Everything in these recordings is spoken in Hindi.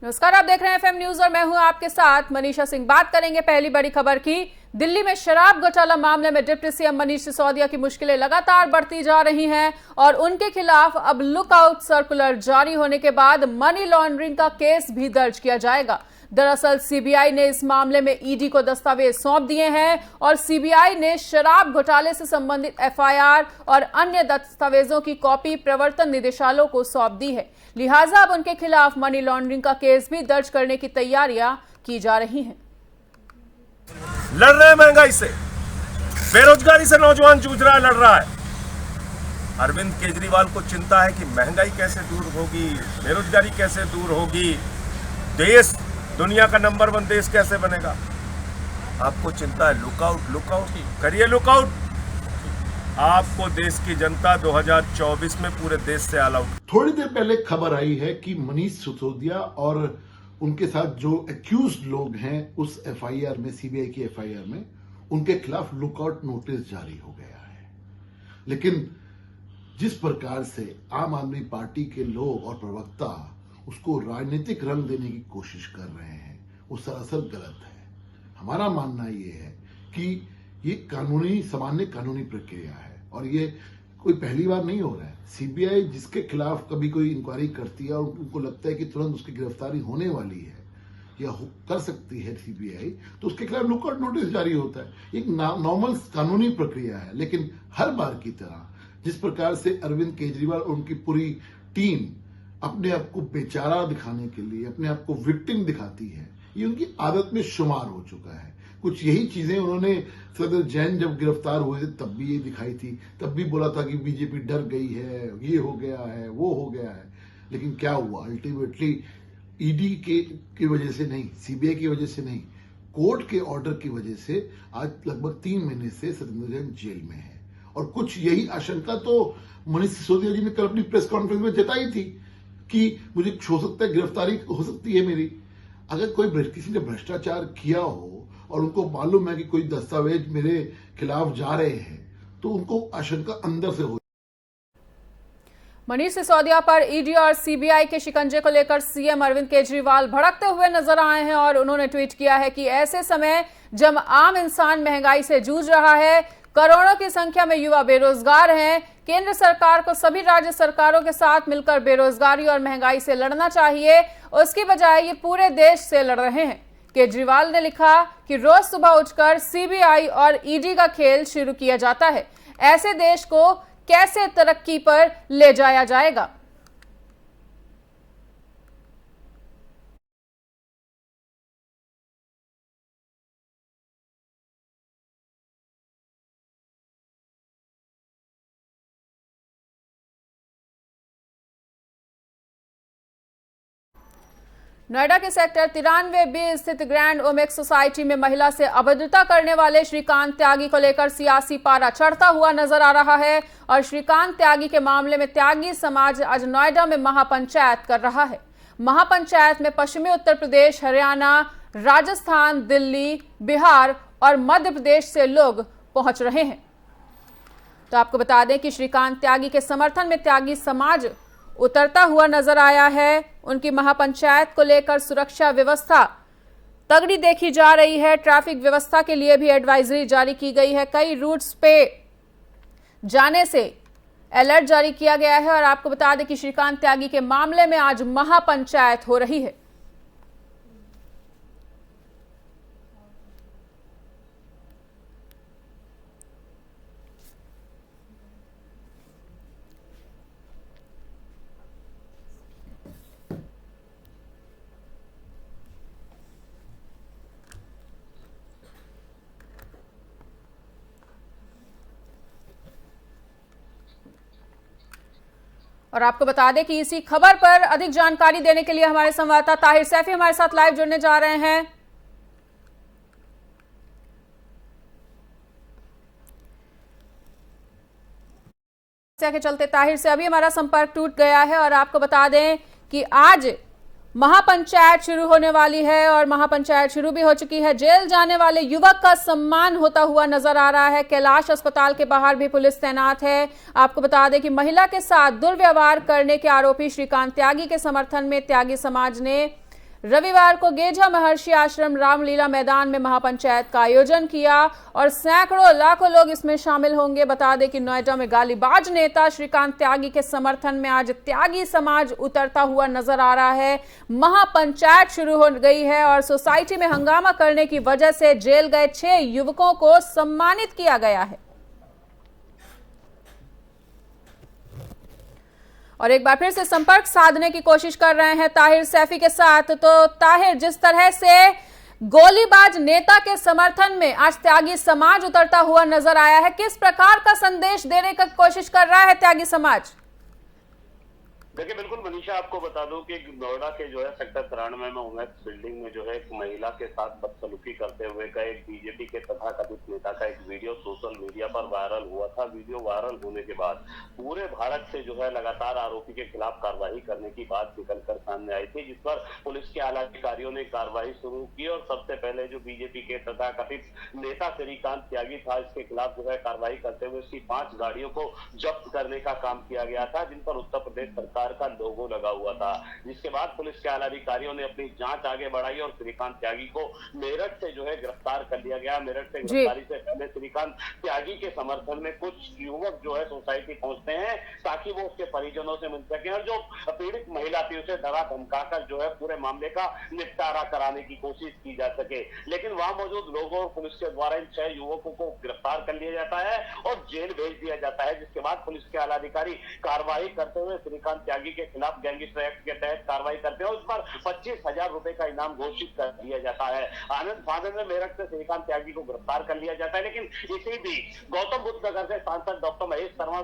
नमस्कार, आप देख रहे हैं एफएम न्यूज और मैं हूं आपके साथ मनीषा सिंह। बात करेंगे पहली बड़ी खबर की। दिल्ली में शराब घोटाला मामले में डिप्टी सीएम मनीष सिसोदिया की मुश्किलें लगातार बढ़ती जा रही हैं और उनके खिलाफ अब लुकआउट सर्कुलर जारी होने के बाद मनी लॉन्ड्रिंग का केस भी दर्ज किया जाएगा। दरअसल सीबीआई ने इस मामले में ईडी को दस्तावेज सौंप दिए हैं और सीबीआई ने शराब घोटाले से संबंधित एफआईआर और अन्य दस्तावेजों की कॉपी प्रवर्तन निदेशालय को सौंप दी है। लिहाजा अब उनके खिलाफ मनी लॉन्ड्रिंग का केस भी दर्ज करने की तैयारियां की जा रही हैं। लड़ रहे हैं महंगाई से, बेरोजगारी से नौजवान जूझ रहा है, लड़ रहा है। अरविंद केजरीवाल को चिंता है कि महंगाई कैसे दूर होगी, बेरोजगारी कैसे दूर होगी, देश दुनिया का नंबर 1 देश कैसे बनेगा। आपको चिंता है लुकआउट करिए, लुकआउट। आपको देश की जनता 2024 में पूरे देश से ऑल आउट। थोड़ी देर पहले खबर आई है कि मनीष सिसोदिया और उनके साथ जो एक्यूज्ड लोग हैं उस एफआईआर में, सीबीआई की एफआईआर में, उनके खिलाफ लुकआउट नोटिस जारी हो गया है। लेकिन जिस प्रकार से आम आदमी पार्टी के लोग और प्रवक्ता उसको राजनीतिक रंग देने की कोशिश कर रहे हैं, वो सरासर गलत है। हमारा मानना ये है कि ये सामान्य कानूनी प्रक्रिया है और ये कोई पहली बार नहीं हो रहा है। सीबीआई जिसके खिलाफ कभी कोई इंक्वायरी करती है और उनको लगता है कि तुरंत उसकी गिरफ्तारी होने वाली है या कर सकती है सीबीआई, तो उसके खिलाफ लुकआउट नोटिस जारी होता है। एक नॉर्मल कानूनी प्रक्रिया है। लेकिन हर बार की तरह जिस प्रकार से अरविंद केजरीवाल और उनकी पूरी टीम अपने आप को बेचारा दिखाने के लिए अपने आप को विक्टिम दिखाती है, ये उनकी आदत में शुमार हो चुका है। कुछ यही चीजें उन्होंने सदर जैन जब गिरफ्तार हुए थे तब भी ये दिखाई थी, तब भी बोला था कि बीजेपी डर गई है, ये हो गया है, वो हो गया है। लेकिन क्या हुआ? अल्टीमेटली ईडी की वजह से नहीं, सीबीआई की वजह से नहीं, कोर्ट के ऑर्डर की वजह से आज लगभग 3 महीने से सत्येंद्र जैन जेल में है। और कुछ यही आशंका तो मनीष सिसोदिया जी ने कल अपनी प्रेस कॉन्फ्रेंस में जताई थी कि मुझे हो सकता है गिरफ्तारी हो सकती है मेरी। अगर कोई किसी ने भ्रष्टाचार किया हो और उनको मालूम है कि कोई दस्तावेज मेरे खिलाफ जा रहे हैं, तो उनको आशंका अंदर से हो। मनीष सिसोदिया पर ईडी और सीबीआई के शिकंजे को लेकर सीएम अरविंद केजरीवाल भड़कते हुए नजर आए हैं और उन्होंने ट्वीट किया है कि ऐसे समय जब आम इंसान महंगाई से जूझ रहा है, करोड़ों की संख्या में युवा बेरोजगार हैं, केंद्र सरकार को सभी राज्य सरकारों के साथ मिलकर बेरोजगारी और महंगाई से लड़ना चाहिए, उसकी बजाय ये पूरे देश से लड़ रहे हैं। केजरीवाल ने लिखा कि रोज सुबह उठकर सीबीआई और ईडी का खेल शुरू किया जाता है। ऐसे देश को कैसे तरक्की पर ले जाया जाएगा? नोएडा के सेक्टर 93B स्थित ग्रैंड ओमेक्स सोसाइटी में महिला से अभद्रता करने वाले श्रीकांत त्यागी को लेकर सियासी पारा चढ़ता हुआ नजर आ रहा है और श्रीकांत त्यागी के मामले में त्यागी समाज आज नोएडा में महापंचायत कर रहा है। महापंचायत में पश्चिमी उत्तर प्रदेश, हरियाणा, राजस्थान, दिल्ली, बिहार और मध्य प्रदेश से लोग पहुंच रहे हैं। तो आपको बता दें कि श्रीकांत त्यागी के समर्थन में त्यागी समाज उतरता हुआ नजर आया है। उनकी महापंचायत को लेकर सुरक्षा व्यवस्था तगड़ी देखी जा रही है। ट्रैफिक व्यवस्था के लिए भी एडवाइजरी जारी की गई है। कई रूट्स पे जाने से अलर्ट जारी किया गया है और आपको बता दें कि श्रीकांत त्यागी के मामले में आज महापंचायत हो रही है। और आपको बता दें कि इसी खबर पर अधिक जानकारी देने के लिए हमारे संवाददाता ताहिर सैफी हमारे साथ लाइव जुड़ने जा रहे हैं। के चलते ताहिर से अभी हमारा संपर्क टूट गया है और आपको बता दें कि आज महापंचायत शुरू होने वाली है और महापंचायत शुरू भी हो चुकी है। जेल जाने वाले युवक का सम्मान होता हुआ नजर आ रहा है। कैलाश अस्पताल के बाहर भी पुलिस तैनात है। आपको बता दें कि महिला के साथ दुर्व्यवहार करने के आरोपी श्रीकांत त्यागी के समर्थन में त्यागी समाज ने रविवार को गेजा महर्षि आश्रम रामलीला मैदान में महापंचायत का आयोजन किया और सैकड़ों लाखों लोग इसमें शामिल होंगे। बता दें कि नोएडा में गालीबाज नेता श्रीकांत त्यागी के समर्थन में आज त्यागी समाज उतरता हुआ नजर आ रहा है। महापंचायत शुरू हो गई है और सोसाइटी में हंगामा करने की वजह से जेल गए 6 युवकों को सम्मानित किया गया है। और एक बार फिर से संपर्क साधने की कोशिश कर रहे हैं ताहिर सैफी के साथ। तो ताहिर, जिस तरह से गोलीबाज नेता के समर्थन में आज त्यागी समाज उतरता हुआ नजर आया है, किस प्रकार का संदेश देने की कोशिश कर रहा है त्यागी समाज? देखिए, बिल्कुल मनीषा, आपको बता दूं कि नोएडा के जो है सेक्टर 93 में ओमेक्स बिल्डिंग में जो है एक महिला के साथ बदसलूकी करते हुए का एक बीजेपी के तथाकथित नेता का एक वीडियो सोशल मीडिया पर वायरल हुआ था। वीडियो वायरल होने के बाद पूरे भारत से जो है लगातार आरोपी के खिलाफ कार्रवाई करने की बात निकलकर सामने आई थी, जिस पर पुलिस के आला अधिकारियों ने कार्रवाई शुरू की और सबसे पहले जो बीजेपी के तथाकथित नेता श्रीकांत त्यागी था, इसके खिलाफ जो है कार्रवाई करते हुए इसकी 5 गाड़ियों को जब्त करने का काम किया गया था, जिन पर उत्तर प्रदेश सरकार का लोगो लगा हुआ था। जिसके बाद पुलिस के आला अधिकारियों ने अपनी जांच आगे बढ़ाई और श्रीकांत त्यागी को मेरठ से जो है गिरफ्तार कर लिया गया। मेरठ से गिरफ्तारी से पहले श्रीकांत त्यागी के समर्थन में कुछ युवक जो है सोसाइटी पहुंचते हैं ताकि वो उसके परिजनों से मिल सके और जो पीड़ित महिला थी उसे डरा धमकाकर जो है पूरे मामले का निपटारा कराने की कोशिश की जा सके। लेकिन वहां मौजूद लोगों और पुलिस के द्वारा इन 6 युवकों को गिरफ्तार कर लिया जाता है और जेल भेज दिया जाता है। जिसके बाद पुलिस के आला अधिकारी कार्रवाई करते हुए श्रीकांत त्यागी के खिलाफ गैंगस्टर एक्ट के तहत कार्रवाई करते हैं। उस पर 25,000 रुपए का इनाम घोषित कर दिया जाता है। आनंद फानंद में मेरठ से श्रीकांत त्यागी को गिरफ्तार कर लिया जाता है। लेकिन इसी बीच गौतम बुद्ध नगर से सांसद डॉक्टर महेश शर्मा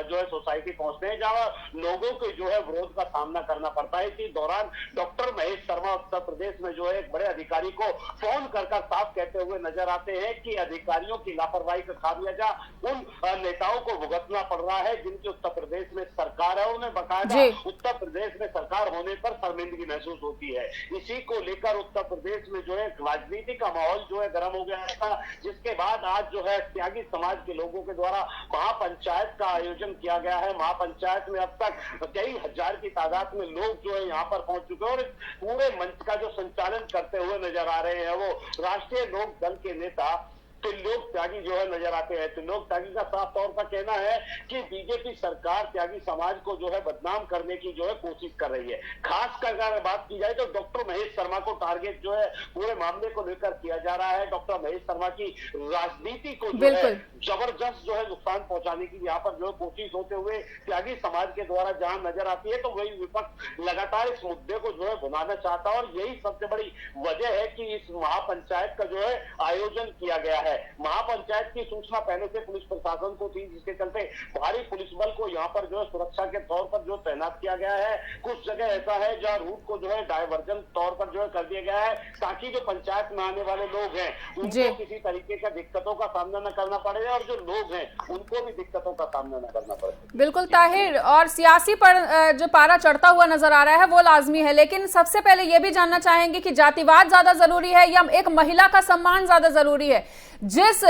जो है सोसाइटी पहुंचते हैं, जहां लोगों के जो है विरोध का सामना करना पड़ता है। इसी दौरान डॉक्टर महेश शर्मा उत्तर प्रदेश में जो है एक बड़े अधिकारी को फोन कर साफ कहते हुए नजर आते हैं कि अधिकारियों की लापरवाही का खामियाजा उन नेताओं को भुगतना पड़ रहा है जिनकी उत्तर प्रदेश में सरकार है। उन्हें बकायदा उत्तर प्रदेश में सरकार होने पर शर्मिंदगी महसूस होती है। इसी को लेकर उत्तर प्रदेश में जो है राजनीति का माहौल जो है गर्म हो गया था, जिसके बाद आज जो है त्यागी समाज के लोगों के द्वारा महापंचायत का आयोजन किया गया है। महापंचायत में अब तक कई हजार की तादाद में लोग जो है यहाँ पर पहुंच चुके हैं और पूरे मंच का जो संचालन करते हुए नजर आ रहे हैं वो राष्ट्रीय लोक दल के नेता त्रिलोक त्यागी जो है नजर आते हैं। त्रिलोक त्यागी का साफ तौर पर कहना है कि बीजेपी सरकार त्यागी समाज को जो है बदनाम करने की जो है कोशिश कर रही है। खासकर अगर बात की जाए तो डॉक्टर महेश शर्मा को टारगेट जो है पूरे मामले को लेकर किया जा रहा है। डॉक्टर महेश शर्मा की राजनीति को जो है जबरदस्त जो है नुकसान पहुंचाने की यहाँ पर जो है कोशिश होते हुए त्यागी समाज के द्वारा जहां नजर आती है, तो वही विपक्ष लगातार इस मुद्दे को जो है भुनाना चाहता है और यही सबसे बड़ी वजह है कि इस महापंचायत का जो है आयोजन किया गया है। महापंचायत की सूचना पहले से पुलिस प्रशासन को थी, जिसके चलते भारी पुलिस बल को यहाँ पर जो है सुरक्षा के तौर पर जो तैनात किया गया है। कुछ जगह ऐसा है जहाँ रूट को जो है डायवर्जन तौर पर जो है कर दिया गया है ताकि जो पंचायत में आने वाले लोग हैं उनको किसी तरीके का दिक्कतों का सामना न करना पड़े और जो लोग हैं उनको भी दिक्कतों का सामना न करना पड़े। बिल्कुल ताहिर, और सियासी पर जो पारा चढ़ता हुआ नजर आ रहा है वो लाजमी है, लेकिन सबसे पहले ये भी जानना चाहेंगे कि जातिवाद ज्यादा जरूरी है या एक महिला का सम्मान ज्यादा जरूरी है? जिस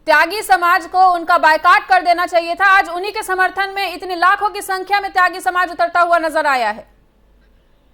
त्यागी समाज को उनका बायकाट कर देना चाहिए था, आज उन्हीं के समर्थन में इतनी लाखों की संख्या में त्यागी समाज उतरता हुआ नजर आया है।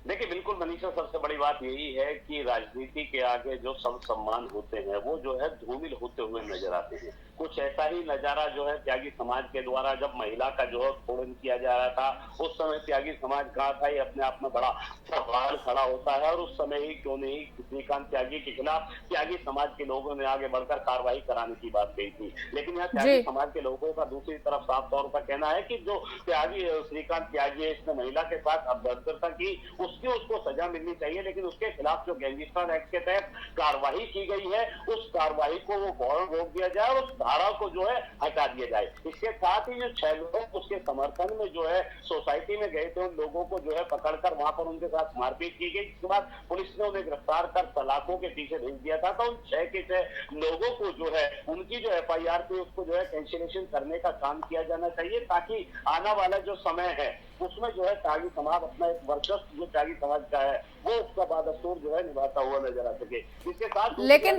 देखिए, बिल्कुल मनीषा, सबसे बड़ी बात यही है कि राजनीति के आगे जो सब सम्मान होते हैं वो जो है धूमिल होते हुए नजर आते हैं। कुछ ऐसा ही नजारा जो है त्यागी समाज के द्वारा जब महिला का जो है फोड़न किया जा रहा था, उस समय त्यागी समाज कहा था, ये अपने आप में बड़ा सवाल खड़ा होता है और उस समय ही क्यों नहीं श्रीकांत त्यागी के खिलाफ त्यागी समाज के लोगों ने आगे बढ़कर कार्रवाई कराने की बात कही थी। लेकिन यहाँ त्यागी समाज के लोगों का दूसरी तरफ साफ तौर पर कहना है कि जो त्यागी श्रीकांत त्यागी है, इसने महिला के साथ अभद्रता की, उसको सजा मिलनी चाहिए, लेकिन उसके खिलाफ जो गैंगस्टर एक्ट के तहत कार्रवाई की गई है उस कार्रवाई को वो फौरन रोक दिया जाए और उस धारा को जो है हटा दिया जाए। इसके साथ ही जो 6 लोग उसके समर्थन में जो है सोसाइटी में गए थे, उन लोगों को जो है पकड़कर वहां पर उनके साथ मारपीट की गई, जिसके बाद पुलिस ने उन्हें गिरफ्तार कर सलाखों के पीछे भेज दिया था। तो उन 6 के 6 लोगों को जो है उनकी जो FIR थी उसको जो है कैंसिलेशन करने का काम किया जाना चाहिए ताकि आने वाला जो समय है उसमें जो है त्यागी समाज अपना एक वर्चस्व जो त्यागी समाज का है वो उसका बादस्तूर जो है निभाता हुआ नजर आ सके। इसके साथ लेकिन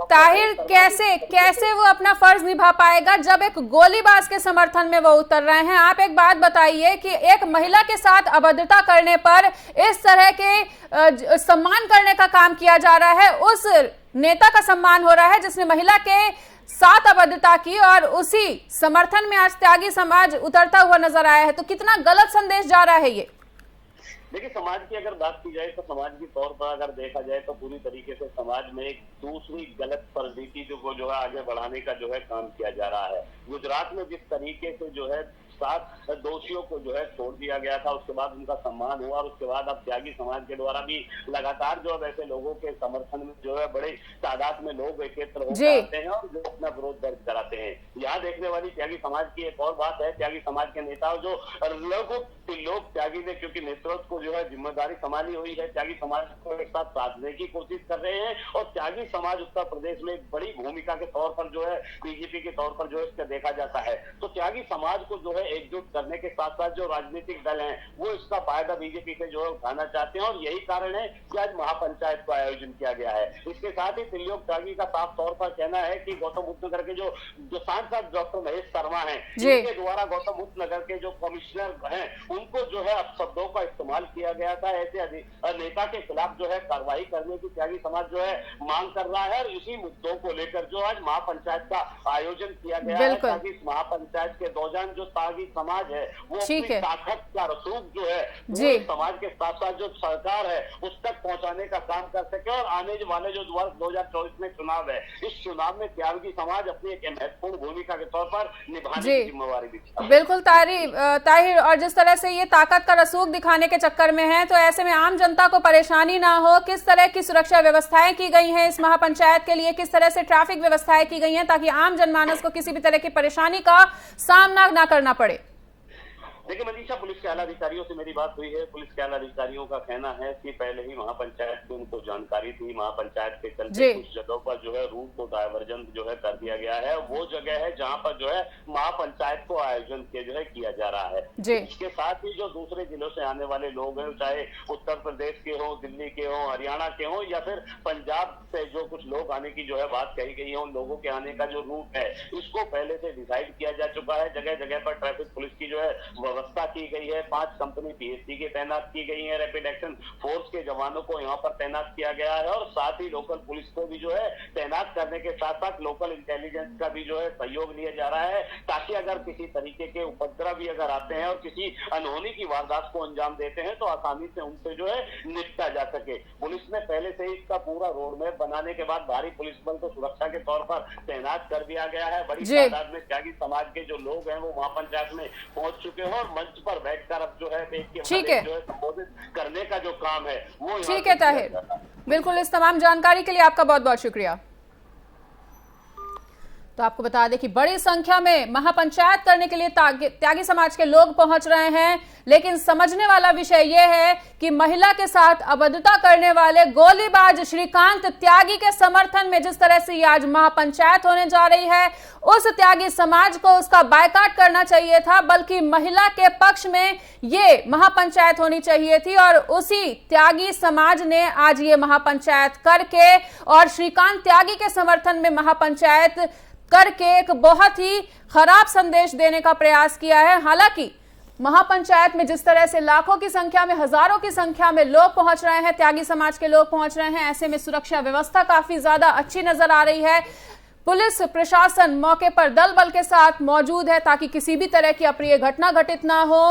ताहिर कैसे वो अपना फर्ज निभा पाएगा जब एक गोलीबाज के समर्थन में वो उतर रहे हैं? आप एक बात बताइए कि एक महिला के साथ अभद्रता करने पर इस तरह के सम्मान करने का काम किया जा रहा है, उस नेता का सम्मान हो रहा है जिसने महिला के साथ अभद्रता की, और उसी समर्थन में आज त्यागी समाज उतरता हुआ नजर आया है। तो कितना गलत संदेश जा रहा है ये? देखिए, समाज की अगर बात की जाए तो समाज के तौर पर अगर देखा जाए तो पूरी तरीके से समाज में एक दूसरी गलत प्रवृत्ति जो है आगे बढ़ाने का जो है काम किया जा रहा है। गुजरात में जिस तरीके से जो है 7 दोषियों को जो है छोड़ दिया गया था, उसके बाद उनका सम्मान हुआ और उसके बाद अब त्यागी समाज के द्वारा भी लगातार जो है ऐसे लोगों के समर्थन में जो है बड़े तादाद में लोग एकत्र होकर आते हैं और जो अपना विरोध दर्ज कराते हैं। यहाँ देखने वाली त्यागी समाज की एक और बात है, त्यागी समाज के नेता जो लोग त्यागी ने क्योंकि नेतृत्व को जो है जिम्मेदारी संभाली हुई है, त्यागी समाज को एक साथ साधने की कोशिश कर रहे हैं और त्यागी समाज उत्तर प्रदेश में एक बड़ी भूमिका के तौर पर जो है बीजेपी के तौर पर जो है इसका देखा जाता है। तो त्यागी समाज को जो है एकजुट करने के साथ साथ जो राजनीतिक दल हैं वो इसका फायदा बीजेपी से जो है उठाना चाहते हैं और यही कारण है कि आज महापंचायत का आयोजन किया गया है। इसके साथ ही त्रिलोक त्यागी का साफ तौर पर कहना है कि गौतम बुद्ध नगर के जो सांसद डॉक्टर महेश शर्मा हैं, उनके द्वारा गौतम बुद्ध नगर के जो कमिश्नर हैं उनको जो है अपशब्दों का इस्तेमाल किया गया था। ऐसे नेता के खिलाफ जो है कार्रवाई करने की त्यागी समाज जो है मांग कर रहा है और इसी मुद्दों को लेकर जो आज महापंचायत का आयोजन किया गया है ताकि इस महापंचायत के दौरान जो त्यागी समाज है वो अपनी ताकत का रसूख जो है वो समाज के साथ साथ जो सरकार है उस तक पहुंचाने का काम कर सके और आने वाले जो वर्ष 2024 में चुनाव है, इस चुनाव में त्यागी समाज अपनी एक महत्वपूर्ण भूमिका के तौर पर निभाने की जिम्मेवारी भी। बिल्कुल ताहिर, और जिस तरह से ये ताकत का रसूख दिखाने के चक्कर में है तो ऐसे में आम जनता को परेशानी ना हो, किस तरह की सुरक्षा व्यवस्थाएं की गई हैं इस महापंचायत के लिए, किस तरह से ट्रैफिक व्यवस्थाएं की गई हैं ताकि आम जनमानस को किसी भी तरह की परेशानी का सामना ना करना पड़े? देखिए मनीषा, पुलिस के आला अधिकारियों से मेरी बात हुई है। पुलिस के आला अधिकारियों का कहना है कि पहले ही महापंचायत की उनको जानकारी थी, महापंचायत के चलते कुछ जगहों पर जो है रूट को डायवर्जन जो है कर दिया गया है। वो जगह है जहां पर जो है महापंचायत को आयोजन के जो है किया जा रहा है। इसके साथ ही जो दूसरे जिलों से आने वाले लोग हैं, चाहे उत्तर प्रदेश के हो, दिल्ली के हो, हरियाणा के हो या फिर पंजाब से जो कुछ लोग आने की जो है बात कही गई है, उन लोगों के आने का जो रूट है इसको पहले से डिसाइड किया जा चुका है। जगह जगह पर ट्रैफिक पुलिस की जो है व्यवस्था की गई है। 5 कंपनी पीएससी की तैनात की गई है, रैपिड एक्शन फोर्स के जवानों को यहाँ पर तैनात किया गया है और साथ ही लोकल पुलिस को भी जो है तैनात करने के साथ साथ लोकल इंटेलिजेंस का भी जो है सहयोग लिया जा रहा है ताकि अगर किसी तरीके के उपद्रव भी अगर आते हैं और किसी अनहोनी की वारदात को अंजाम देते हैं तो आसानी से उनसे जो है निपटा जा सके। पुलिस ने पहले से ही इसका पूरा रोडमैप बनाने के बाद भारी पुलिस बल को सुरक्षा के तौर पर तैनात कर दिया गया है। बड़ी तादाद में त्यागी समाज के जो लोग हैं वो महापंचायत में पहुंच चुके हैं और मंच पर बैठकर अब जो है संबोधित करने का जो काम है वो ठीक है ताहिर, बिल्कुल इस तमाम जानकारी के लिए आपका बहुत बहुत शुक्रिया। तो आपको बता दें कि बड़ी संख्या में महापंचायत करने के लिए त्यागी समाज के लोग पहुंच रहे हैं, लेकिन समझने वाला विषय यह है कि महिला के साथ अभद्रता करने वाले गोलीबाज श्रीकांत त्यागी के समर्थन में जिस तरह से आज महापंचायत होने जा रही है, उस त्यागी समाज को उसका बायकॉट करना चाहिए था, बल्कि महिला के पक्ष में ये महापंचायत होनी चाहिए थी और उसी त्यागी समाज ने आज ये महापंचायत करके और श्रीकांत त्यागी के समर्थन में महापंचायत करके एक बहुत ही खराब संदेश देने का प्रयास किया है। हालांकि महापंचायत में जिस तरह से लाखों की संख्या में, हजारों की संख्या में लोग पहुंच रहे हैं, त्यागी समाज के लोग पहुंच रहे हैं, ऐसे में सुरक्षा व्यवस्था काफी ज्यादा अच्छी नजर आ रही है। पुलिस प्रशासन मौके पर दल बल के साथ मौजूद है ताकि किसी भी तरह की अप्रिय घटना घटित ना हो।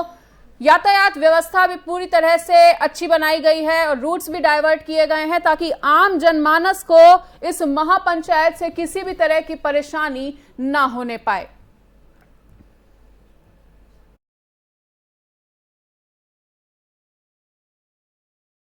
यातायात व्यवस्था भी पूरी तरह से अच्छी बनाई गई है और रूट्स भी डाइवर्ट किए गए हैं ताकि आम जनमानस को इस महापंचायत से किसी भी तरह की परेशानी ना होने पाए।